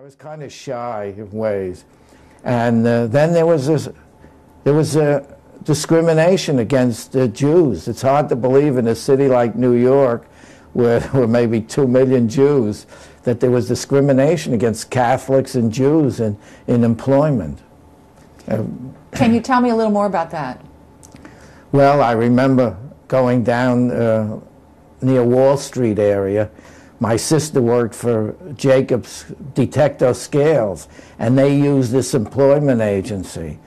was kind of shy in ways. And then there was discrimination against Jews. It's hard to believe in a city like New York, where there were maybe 2 million Jews, that there was discrimination against Catholics and Jews in employment. Can you tell me a little more about that? Well, I remember going down near Wall Street area. My sister worked for Jacobs Detector Scales, and they used this employment agency.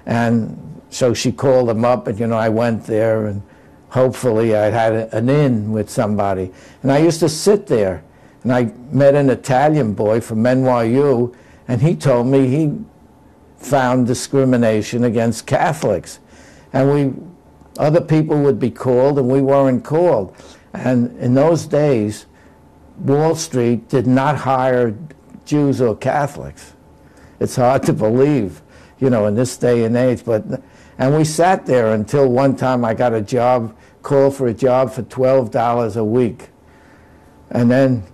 And so she called them up, and, you know, I went there, and hopefully I had an in with somebody. And I used to sit there, and I met an Italian boy from NYU, and he told me he found discrimination against Catholics. And other people would be called, and we weren't called. And in those days, Wall Street did not hire Jews or Catholics. It's hard to believe, you know, in this day and age. And we sat there until one time I got a job, called for a job for $12 a week. And then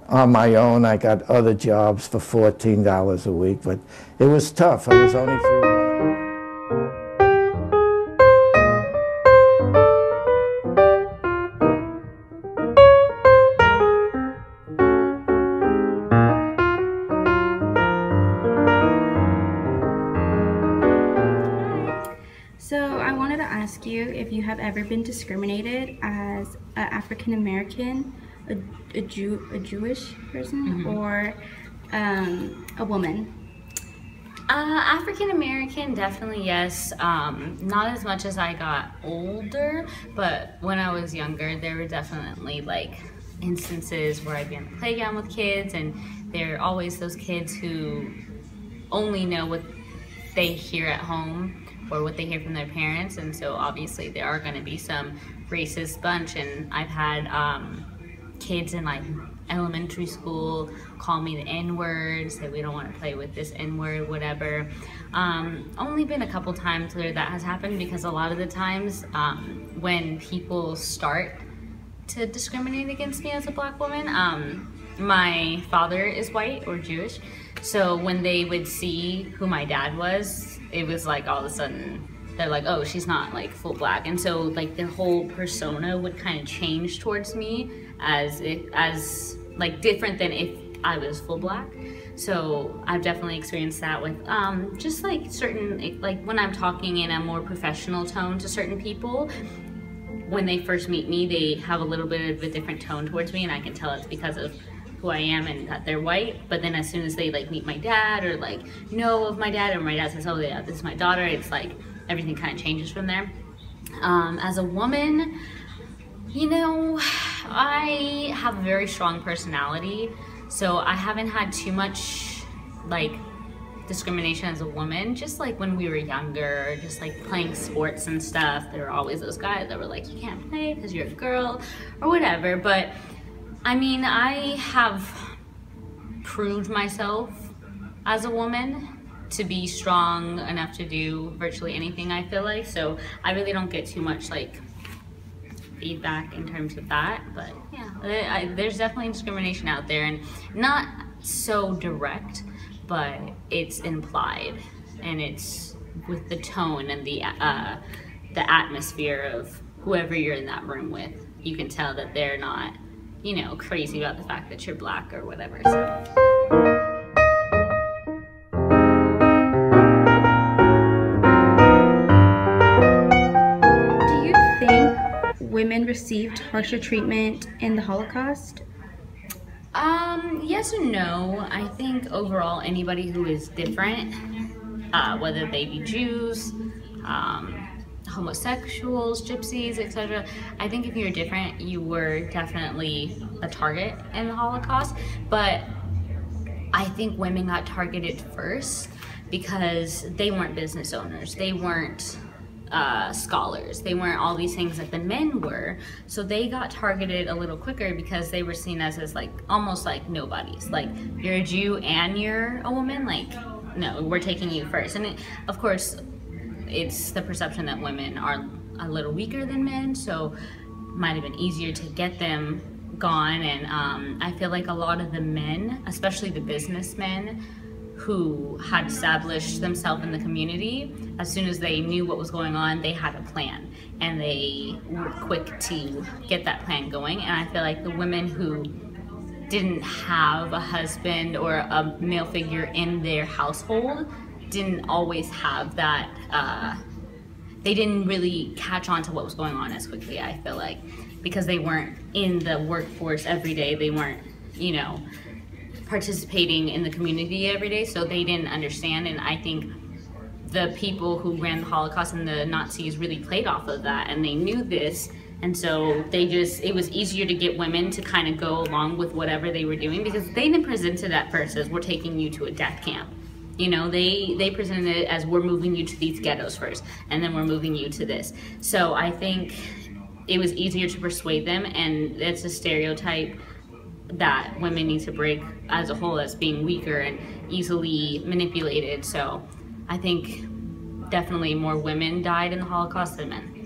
on my own, I got other jobs for $14 a week. But it was tough. I was only through one. So I wanted to ask you if you have ever been discriminated as an African American, a Jewish person, or a woman. African American, definitely yes. Not as much as I got older, but when I was younger, there were definitely like instances where I'd be on the playground with kids, and there are always those kids who only know what they hear at home or what they hear from their parents, and so obviously there are going to be some racist bunch. And I've had kids in like elementary school call me the N-word, say we don't want to play with this N-word, whatever. Only been a couple times where that has happened, because a lot of the times when people start to discriminate against me as a black woman, my father is white or Jewish, so when they would see who my dad was, it was like all of a sudden they're like, oh, she's not like full black, and so like their whole persona would kind of change towards me as like different than if I was full black. So I've definitely experienced that with just like certain, like when I'm talking in a more professional tone to certain people, when they first meet me, they have a little bit of a different tone towards me, and I can tell it's because of who I am and that they're white. But then as soon as they like meet my dad or like know of my dad, or my dad says, oh yeah, this is my daughter, it's like everything kind of changes from there. As a woman, you know, I have a very strong personality, so I haven't had too much like discrimination as a woman. Just like when we were younger, just like playing sports and stuff, there were always those guys that were like, you can't play because you're a girl or whatever. But I mean, I have proved myself as a woman to be strong enough to do virtually anything, I feel like. So I really don't get too much like feedback in terms of that. But yeah, there's definitely discrimination out there, and not so direct, but it's implied, and it's with the tone and the atmosphere of whoever you're in that room with. You can tell that they're not, you know, crazy about the fact that you're black or whatever. So. Women received harsher treatment in the Holocaust? Yes and no. I think overall anybody who is different, whether they be Jews, homosexuals, gypsies, etc. I think if you're different, you were definitely a target in the Holocaust. But I think women got targeted first because they weren't business owners. They weren't scholars. They weren't all these things that the men were. So they got targeted a little quicker because they were seen as like almost like nobodies. Like, you're a Jew and you're a woman? Like, no, we're taking you first. And of course, it's the perception that women are a little weaker than men, so it might have been easier to get them gone, and I feel like a lot of the men, especially the businessmen who had established themselves in the community, as soon as they knew what was going on, they had a plan, and they were quick to get that plan going. And I feel like the women who didn't have a husband or a male figure in their household didn't always have that, they didn't really catch on to what was going on as quickly, I feel like, because they weren't in the workforce every day, they weren't, you know, participating in the community every day, so they didn't understand. And I think the people who ran the Holocaust and the Nazis really played off of that, and they knew this, and so they just, it was easier to get women to kind of go along with whatever they were doing, because they didn't present it at first as, we're taking you to a death camp. You know, they presented it as, we're moving you to these ghettos first, and then we're moving you to this. So I think it was easier to persuade them, and it's a stereotype that women need to break as a whole, as being weaker and easily manipulated. So I think definitely more women died in the Holocaust than men.